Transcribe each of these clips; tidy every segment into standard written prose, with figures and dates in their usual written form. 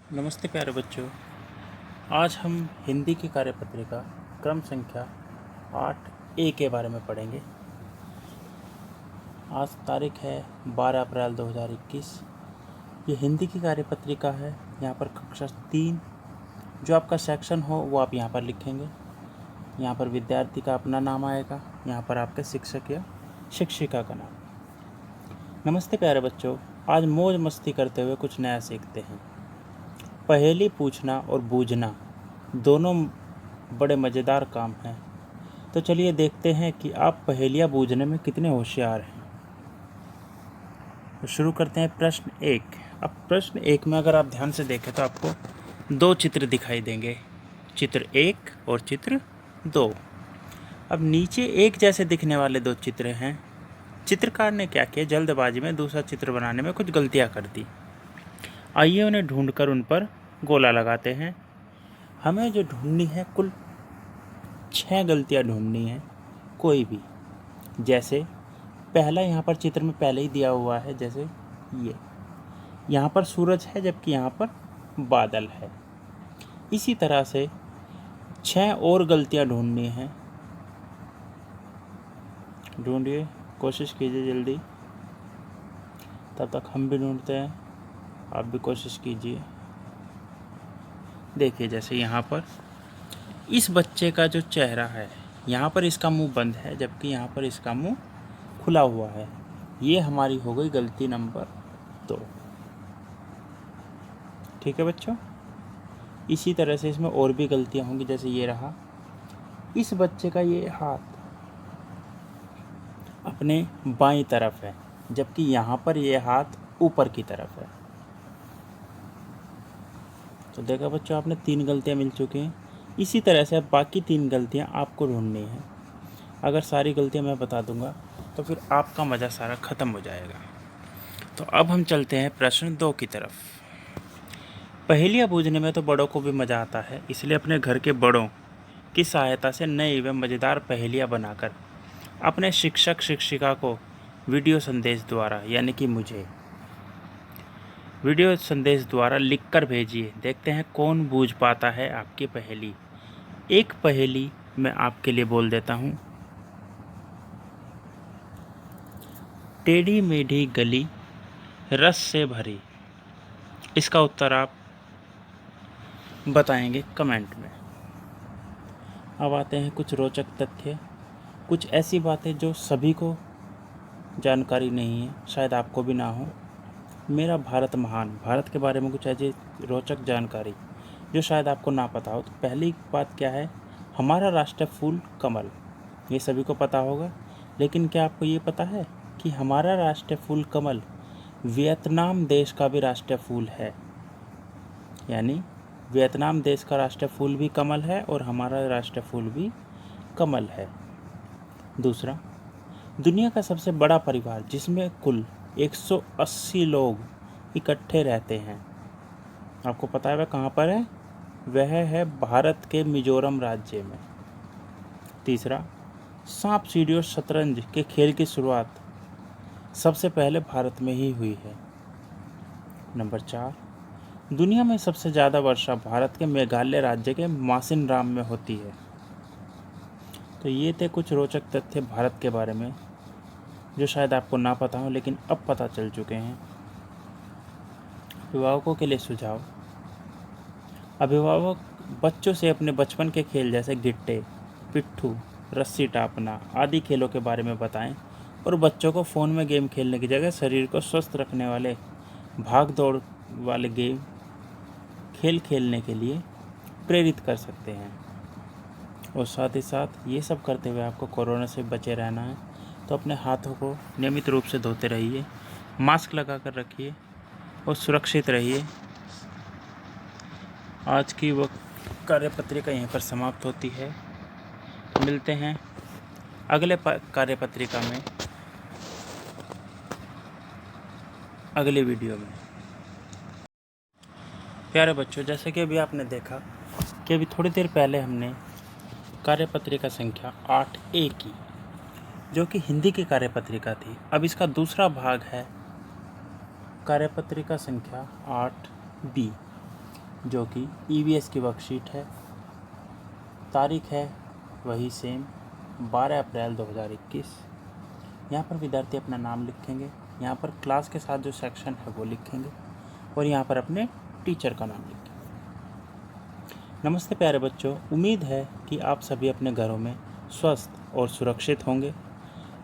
नमस्ते प्यारे बच्चों। आज हम हिंदी की कार्यपत्रिका क्रम संख्या 8A के बारे में पढ़ेंगे। आज तारीख है 12 अप्रैल 2021। ये हिंदी की कार्यपत्रिका है। यहाँ पर कक्षा 3 जो आपका सेक्शन हो वो आप यहाँ पर लिखेंगे। यहाँ पर विद्यार्थी का अपना नाम आएगा, यहाँ पर आपके शिक्षक या शिक्षिका का नाम। नमस्ते प्यारे बच्चों, आज मौज मस्ती करते हुए कुछ नया सीखते हैं। पहेली पूछना और बूझना दोनों बड़े मज़ेदार काम हैं। तो चलिए देखते हैं कि आप पहेलियाँ बूझने में कितने होशियार हैं। तो शुरू करते हैं प्रश्न 1। अब प्रश्न 1 में अगर आप ध्यान से देखें तो आपको 2 चित्र दिखाई देंगे, चित्र 1 और चित्र 2। अब नीचे एक जैसे दिखने वाले 2 चित्र हैं। चित्रकार ने क्या किया, जल्दबाजी में दूसरा चित्र बनाने में कुछ गलतियाँ कर दी। आइए उन्हें ढूंढकर उन पर गोला लगाते हैं। हमें जो ढूंढनी है कुल 6 गलतियाँ ढूंढनी है, कोई भी। जैसे पहला यहाँ पर चित्र में पहले ही दिया हुआ है, जैसे ये यहाँ पर सूरज है जबकि यहाँ पर बादल है। इसी तरह से 6 और गलतियाँ ढूंढनी हैं। ढूंढिए, कोशिश कीजिए जल्दी। तब तक हम भी ढूंढते हैं, आप भी कोशिश कीजिए। देखिए, जैसे यहाँ पर इस बच्चे का जो चेहरा है, यहाँ पर इसका मुंह बंद है जबकि यहाँ पर इसका मुंह खुला हुआ है। ये हमारी हो गई गलती नंबर 2। ठीक है बच्चों। इसी तरह से इसमें और भी गलतियाँ होंगी। जैसे ये रहा, इस बच्चे का ये हाथ अपने बाईं तरफ है जबकि यहाँ पर ये हाथ ऊपर की तरफ है। तो देखा बच्चों, आपने 3 गलतियाँ मिल चुकी हैं। इसी तरह से अब बाकी 3 गलतियाँ आपको ढूंढनी हैं। अगर सारी गलतियाँ मैं बता दूंगा तो फिर आपका मज़ा सारा ख़त्म हो जाएगा। तो अब हम चलते हैं प्रश्न 2 की तरफ। पहेलियाँ बूझने में तो बड़ों को भी मज़ा आता है, इसलिए अपने घर के बड़ों की सहायता से नई व मज़ेदार पहेलियाँ बनाकर अपने शिक्षक शिक्षिका को वीडियो संदेश द्वारा, यानी कि मुझे वीडियो संदेश द्वारा लिखकर भेजिए। देखते हैं कौन बूझ पाता है आपकी पहेली। एक पहेली मैं आपके लिए बोल देता हूँ। टेढ़ी मेढ़ी गली रस से भरी। इसका उत्तर आप बताएंगे कमेंट में। अब आते हैं कुछ रोचक तथ्य, कुछ ऐसी बातें जो सभी को जानकारी नहीं है, शायद आपको भी ना हो। मेरा भारत महान, भारत के बारे में कुछ ऐसी रोचक जानकारी जो शायद आपको ना पता हो। तो पहली बात क्या है, हमारा राष्ट्रीय फूल कमल, ये सभी को पता होगा। लेकिन क्या आपको ये पता है कि हमारा राष्ट्रीय फूल कमल वियतनाम देश का भी राष्ट्रीय फूल है। यानी वियतनाम देश का राष्ट्रीय फूल भी कमल है और हमारा राष्ट्रीय फूल भी कमल है। दूसरा, दुनिया का सबसे बड़ा परिवार जिसमें कुल 180 लोग इकट्ठे रहते हैं, आपको पता है वह कहाँ पर है? वह है भारत के मिजोरम राज्य में। तीसरा, सांप सीढ़ी और शतरंज के खेल की शुरुआत सबसे पहले भारत में ही हुई है। नंबर 4, दुनिया में सबसे ज़्यादा वर्षा भारत के मेघालय राज्य के मासिनराम में होती है। तो ये थे कुछ रोचक तथ्य भारत के बारे में जो शायद आपको ना पता हो, लेकिन अब पता चल चुके हैं। अभिभावकों के लिए सुझाव। अभिभावक बच्चों से अपने बचपन के खेल जैसे गिट्टे, पिट्ठू, रस्सी टापना आदि खेलों के बारे में बताएं और बच्चों को फ़ोन में गेम खेलने की जगह शरीर को स्वस्थ रखने वाले भाग दौड़ वाले गेम खेल खेलने के लिए प्रेरित कर सकते हैं। और साथ ही साथ ये सब करते हुए आपको कोरोना से बचे रहना है, तो अपने हाथों को नियमित रूप से धोते रहिए, मास्क लगा कर रखिए और सुरक्षित रहिए। आज की वो कार्यपत्रिका यहीं पर समाप्त होती है। मिलते हैं अगले कार्यपत्रिका में, अगले वीडियो में। प्यारे बच्चों, जैसे कि अभी आपने देखा कि अभी थोड़ी देर पहले हमने कार्यपत्रिका संख्या 8A की, जो कि हिंदी की कार्यपत्रिका थी। अब इसका दूसरा भाग है कार्यपत्रिका संख्या 8B। जो कि ईवीएस की वर्कशीट है। तारीख है वही सेम 12 अप्रैल 2021। यहाँ पर विद्यार्थी अपना नाम लिखेंगे, यहाँ पर क्लास के साथ जो सेक्शन है वो लिखेंगे और यहाँ पर अपने टीचर का नाम लिखेंगे। नमस्ते प्यारे बच्चों, उम्मीद है कि आप सभी अपने घरों में स्वस्थ और सुरक्षित होंगे।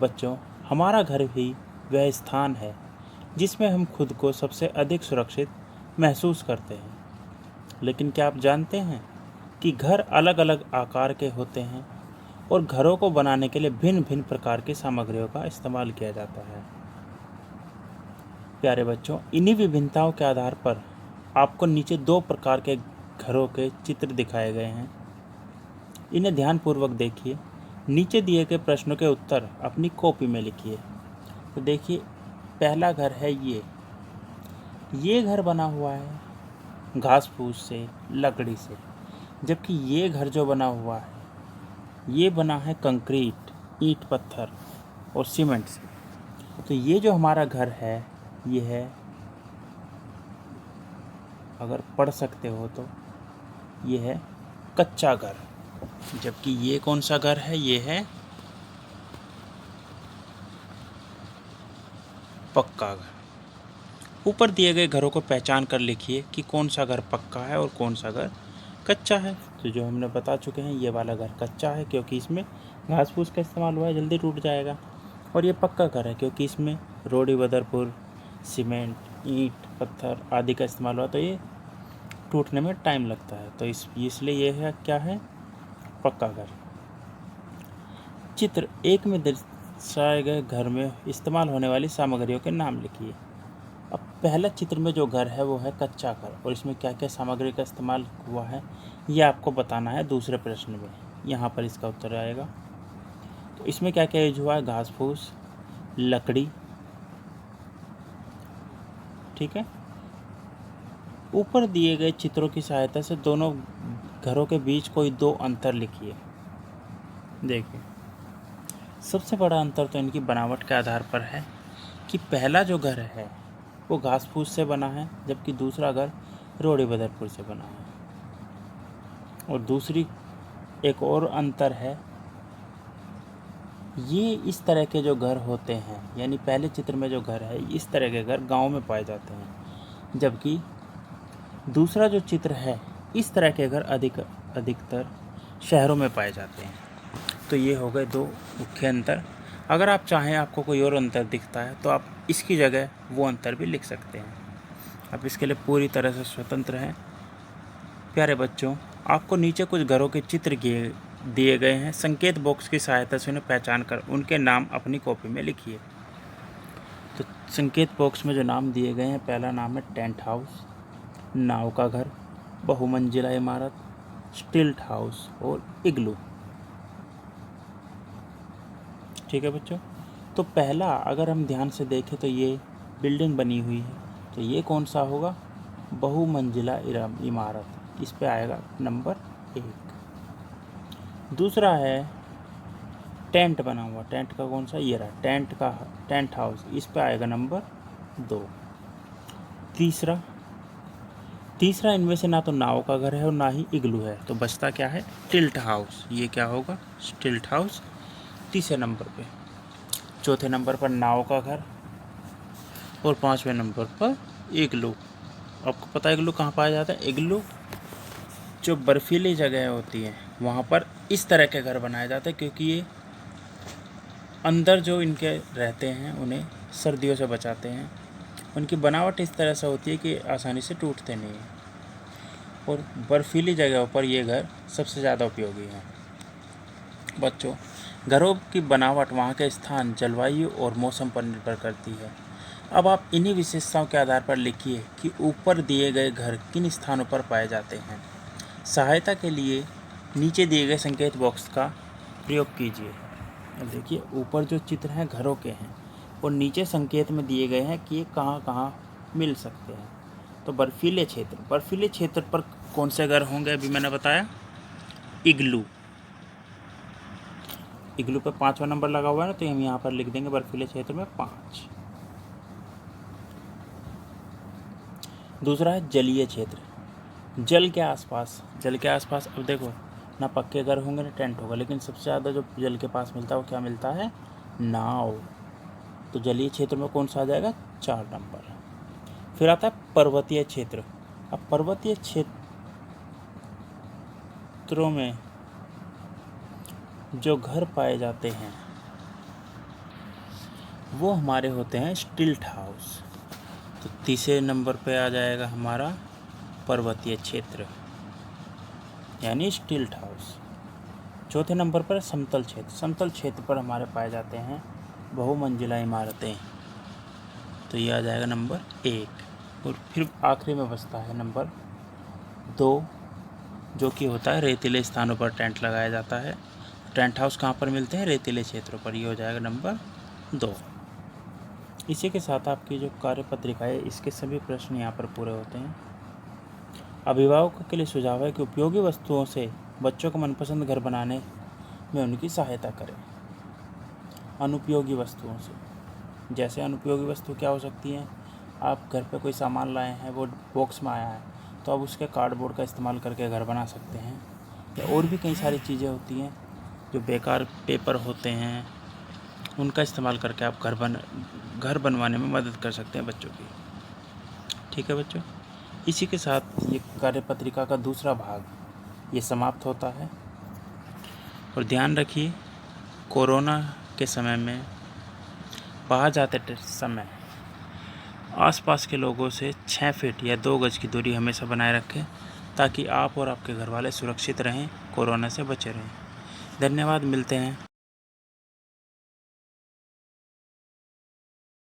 बच्चों, हमारा घर भी वह स्थान है जिसमें हम खुद को सबसे अधिक सुरक्षित महसूस करते हैं। लेकिन क्या आप जानते हैं कि घर अलग अलग आकार के होते हैं और घरों को बनाने के लिए भिन्न भिन्न प्रकार की सामग्रियों का इस्तेमाल किया जाता है। प्यारे बच्चों, इन्हीं विभिन्नताओं के आधार पर आपको नीचे 2 प्रकार के घरों के चित्र दिखाए गए हैं। इन्हें ध्यानपूर्वक देखिए। नीचे दिए गए प्रश्नों के उत्तर अपनी कॉपी में लिखिए। तो देखिए, पहला घर है ये घर बना हुआ है घास फूस से, लकड़ी से, जबकि ये घर जो बना हुआ है ये बना है कंक्रीट, ईंट पत्थर और सीमेंट से। तो ये जो हमारा घर है ये है, अगर पढ़ सकते हो तो ये है कच्चा घर, जबकि ये कौन सा घर है, ये है पक्का घर। ऊपर दिए गए घरों को पहचान कर लिखिए कि कौन सा घर पक्का है और कौन सा घर कच्चा है। तो जो हमने बता चुके हैं, ये वाला घर कच्चा है क्योंकि इसमें घास फूस का इस्तेमाल हुआ है, जल्दी टूट जाएगा। और ये पक्का घर है क्योंकि इसमें रोड़ी बदरपुर, सीमेंट, ईंट पत्थर आदि का इस्तेमाल हुआ, तो ये टूटने में टाइम लगता है। तो इसलिए ये है क्या है, पक्का घर। चित्र 1 में दर्शाए गए घर में इस्तेमाल होने वाली सामग्रियों के नाम लिखिए। अब पहला चित्र में जो घर है वो है कच्चा घर, और इसमें क्या क्या सामग्री का इस्तेमाल हुआ है ये आपको बताना है दूसरे प्रश्न में। यहाँ पर इसका उत्तर आएगा। तो इसमें क्या क्या यूज हुआ है, घास फूस, लकड़ी, ठीक है। ऊपर दिए गए चित्रों की सहायता से दोनों घरों के बीच कोई 2 अंतर लिखिए। देखिए, सबसे बड़ा अंतर तो इनकी बनावट के आधार पर है कि पहला जो घर है वो घास फूस से बना है, जबकि दूसरा घर रोड़ी बदरपुर से बना है। और दूसरी एक और अंतर है, ये इस तरह के जो घर होते हैं, यानी पहले चित्र में जो घर है इस तरह के घर गांव में पाए जाते हैं, जबकि दूसरा जो चित्र है इस तरह के घर अधिकतर शहरों में पाए जाते हैं। तो ये हो गए 2 मुख्य अंतर। अगर आप चाहें आपको कोई और अंतर दिखता है तो आप इसकी जगह वो अंतर भी लिख सकते हैं। आप इसके लिए पूरी तरह से स्वतंत्र हैं। प्यारे बच्चों, आपको नीचे कुछ घरों के चित्र दिए गए हैं। संकेत बॉक्स की सहायता से उन्हें पहचान कर उनके नाम अपनी कॉपी में लिखिए। तो संकेत बॉक्स में जो नाम दिए गए हैं, पहला नाम है टेंट हाउस, नाव का घर, बहुमंजिला इमारत, स्टिल्ट हाउस और इग्लू। ठीक है बच्चों। तो पहला अगर हम ध्यान से देखें तो ये बिल्डिंग बनी हुई है, तो ये कौन सा होगा, बहुमंजिला इमारत, इस पे आएगा नंबर 1। दूसरा है टेंट बना हुआ, टेंट का कौन सा, ये रहा टेंट हाउस, इस पे आएगा नंबर 2। तीसरा इनमें से ना तो नाव का घर है और ना ही इग्लू है, तो बचता क्या है, टिल्ट हाउस। ये क्या होगा, टिल्ट हाउस, तीसरे नंबर पे। चौथे नंबर पर नाव का घर और 5वें नंबर पर इग्लू। आपको पता है इग्लू कहाँ पाया जाता है, इग्लू जो बर्फीली जगह होती है वहाँ पर इस तरह के घर बनाए जाते हैं, क्योंकि ये अंदर जो इनके रहते हैं उन्हें सर्दियों से बचाते हैं। उनकी बनावट इस तरह से होती है कि आसानी से टूटते नहीं हैं, और बर्फीली जगहों पर ये घर सबसे ज़्यादा उपयोगी हैं। बच्चों, घरों की बनावट वहाँ के स्थान, जलवायु और मौसम पर निर्भर करती है। अब आप इन्हीं विशेषताओं के आधार पर लिखिए कि ऊपर दिए गए घर किन स्थानों पर पाए जाते हैं। सहायता के लिए नीचे दिए गए संकेत बॉक्स का प्रयोग कीजिए। अब देखिए, ऊपर जो चित्र हैं घरों के हैं और नीचे संकेत में दिए गए हैं कि ये कहाँ कहाँ मिल सकते हैं। तो बर्फीले क्षेत्र पर कौन से घर होंगे, अभी मैंने बताया इग्लू पे 5वां नंबर लगा हुआ है ना, तो हम यहाँ पर लिख देंगे बर्फीले क्षेत्र में 5। दूसरा है जलीय क्षेत्र, जल के आसपास, जल के आसपास अब देखो ना पक्के घर होंगे ना टेंट होगा, लेकिन सबसे ज़्यादा जो जल के पास मिलता है वो क्या मिलता है? नाव। तो जलीय क्षेत्र में कौन सा आ जाएगा? 4 नंबर। फिर आता है पर्वतीय क्षेत्र। अब पर्वतीय क्षेत्रों में जो घर पाए जाते हैं वो हमारे होते हैं स्टिल्ट हाउस। तो तीसरे नंबर पे आ जाएगा हमारा पर्वतीय क्षेत्र यानी स्टिल्ट हाउस। चौथे नंबर पर समतल क्षेत्र। समतल क्षेत्र पर हमारे पाए जाते हैं बहुमंजिला इमारतें। तो ये आ जाएगा नंबर 1। और फिर आखिरी में बचता है नंबर 2, जो कि होता है रेतीले स्थानों पर टेंट लगाया जाता है। टेंट हाउस कहाँ पर मिलते हैं? रेतीले क्षेत्रों पर। ये हो जाएगा नंबर 2। इसी के साथ आपकी जो कार्यपत्रिका है इसके सभी प्रश्न यहाँ पर पूरे होते हैं। अभिभावकों के लिए सुझाव है कि उपयोगी वस्तुओं से बच्चों को मनपसंद घर बनाने में उनकी सहायता करें। अनुपयोगी वस्तुओं से, जैसे अनुपयोगी वस्तु क्या हो सकती हैं? आप घर पे कोई सामान लाए हैं, वो बॉक्स में आया है, तो आप उसके कार्डबोर्ड का इस्तेमाल करके घर बना सकते हैं। या और भी कई सारी चीज़ें होती हैं जो बेकार पेपर होते हैं, उनका इस्तेमाल करके आप घर बनवाने में मदद कर सकते हैं बच्चों की। ठीक है बच्चों, इसी के साथ ये कार्यपत्रिका का दूसरा भाग ये समाप्त होता है। और ध्यान रखिए, कोरोना के समय में बाहर जाते समय आसपास के लोगों से 6 फीट या 2 गज की दूरी हमेशा बनाए रखें, ताकि आप और आपके घर वाले सुरक्षित रहें, कोरोना से बचे रहें। धन्यवाद, मिलते हैं